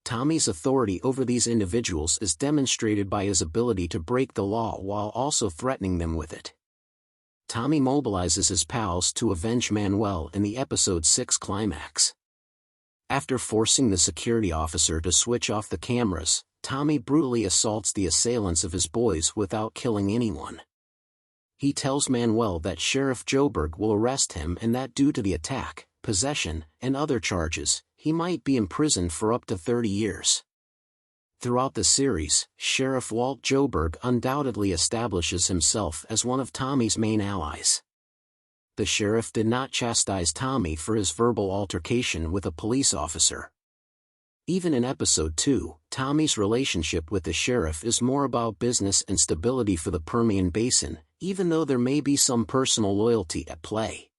Tommy's authority over these individuals is demonstrated by his ability to break the law while also threatening them with it. Tommy mobilizes his pals to avenge Manuel in the episode 6 climax. After forcing the security officer to switch off the cameras, Tommy brutally assaults the assailants of his boys without killing anyone. He tells Manuel that Sheriff Joburg will arrest him and that due to the attack, possession, and other charges, he might be imprisoned for up to 30 years. Throughout the series, Sheriff Walt Joburg undoubtedly establishes himself as one of Tommy's main allies. The sheriff did not chastise Tommy for his verbal altercation with a police officer. Even in episode 2, Tommy's relationship with the sheriff is more about business and stability for the Permian Basin, even though there may be some personal loyalty at play.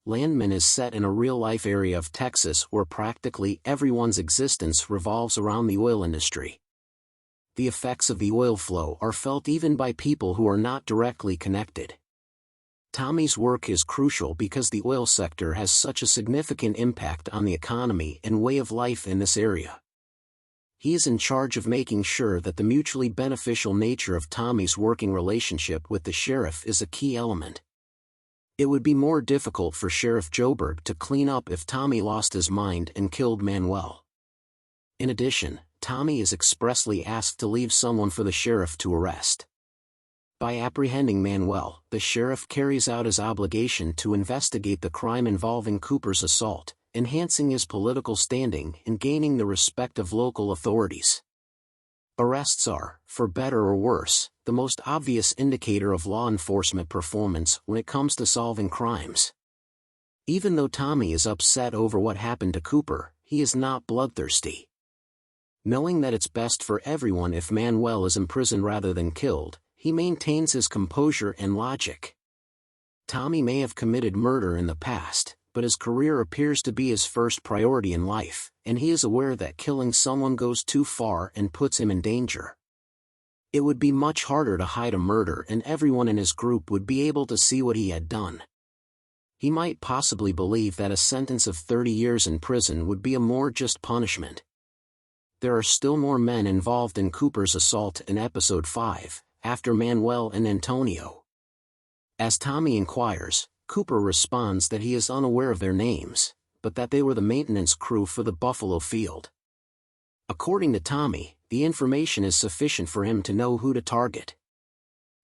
Landman is set in a real-life area of Texas where practically everyone's existence revolves around the oil industry. The effects of the oil flow are felt even by people who are not directly connected. Tommy's work is crucial because the oil sector has such a significant impact on the economy and way of life in this area. He is in charge of making sure that the mutually beneficial nature of Tommy's working relationship with the sheriff is a key element. It would be more difficult for Sheriff Joburg to clean up if Tommy lost his mind and killed Manuel. In addition, Tommy is expressly asked to leave someone for the sheriff to arrest. By apprehending Manuel, the sheriff carries out his obligation to investigate the crime involving Cooper's assault, enhancing his political standing and gaining the respect of local authorities. Arrests are, for better or worse, the most obvious indicator of law enforcement performance when it comes to solving crimes. Even though Tommy is upset over what happened to Cooper, he is not bloodthirsty. Knowing that it's best for everyone if Manuel is imprisoned rather than killed, he maintains his composure and logic. Tommy may have committed murder in the past, but his career appears to be his first priority in life, and he is aware that killing someone goes too far and puts him in danger. It would be much harder to hide a murder and everyone in his group would be able to see what he had done. He might possibly believe that a sentence of 30 years in prison would be a more just punishment. There are still more men involved in Cooper's assault in episode 5, after Manuel and Antonio. As Tommy inquires, Cooper responds that he is unaware of their names, but that they were the maintenance crew for the Buffalo field. According to Tommy, the information is sufficient for him to know who to target.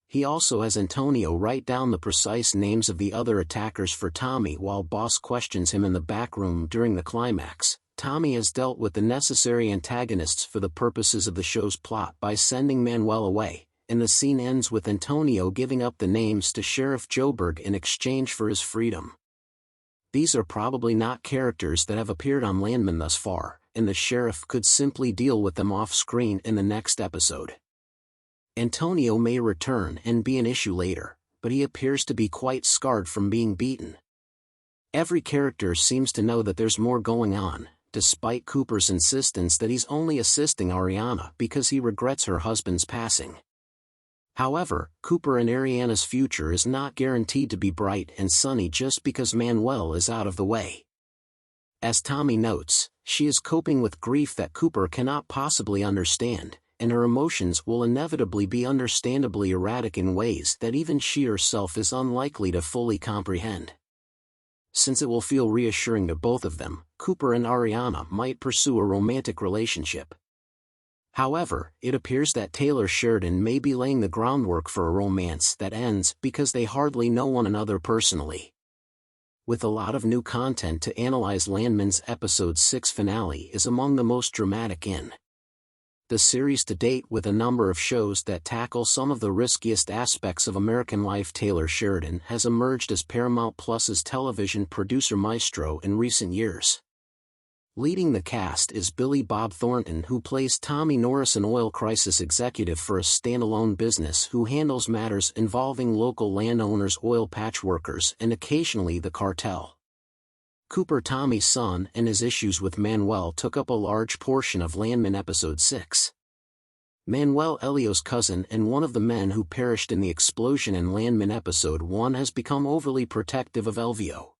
He also has Antonio write down the precise names of the other attackers for Tommy while Boss questions him in the back room during the climax. Tommy has dealt with the necessary antagonists for the purposes of the show's plot by sending Manuel away, and the scene ends with Antonio giving up the names to Sheriff Joburg in exchange for his freedom. These are probably not characters that have appeared on Landman thus far, and the sheriff could simply deal with them off-screen in the next episode. Antonio may return and be an issue later, but he appears to be quite scarred from being beaten. Every character seems to know that there's more going on, despite Cooper's insistence that he's only assisting Ariana because he regrets her husband's passing. However, Cooper and Ariana's future is not guaranteed to be bright and sunny just because Manuel is out of the way. As Tommy notes, she is coping with grief that Cooper cannot possibly understand, and her emotions will inevitably be understandably erratic in ways that even she herself is unlikely to fully comprehend. Since it will feel reassuring to both of them, Cooper and Ariana might pursue a romantic relationship. However, it appears that Taylor Sheridan may be laying the groundwork for a romance that ends because they hardly know one another personally. With a lot of new content to analyze, Landman's episode 6 finale is among the most dramatic in the series to date, with a number of shows that tackle some of the riskiest aspects of American life. Taylor Sheridan has emerged as Paramount Plus's television producer maestro in recent years. Leading the cast is Bob Thornton, who plays Tommy Norris, an oil crisis executive for a standalone business who handles matters involving local landowners, oil patch workers, and occasionally the cartel. Cooper, Tommy's son, and his issues with Manuel took up a large portion of Landman episode 6. Manuel, Elio's cousin and one of the men who perished in the explosion in Landman episode 1, has become overly protective of Elvio.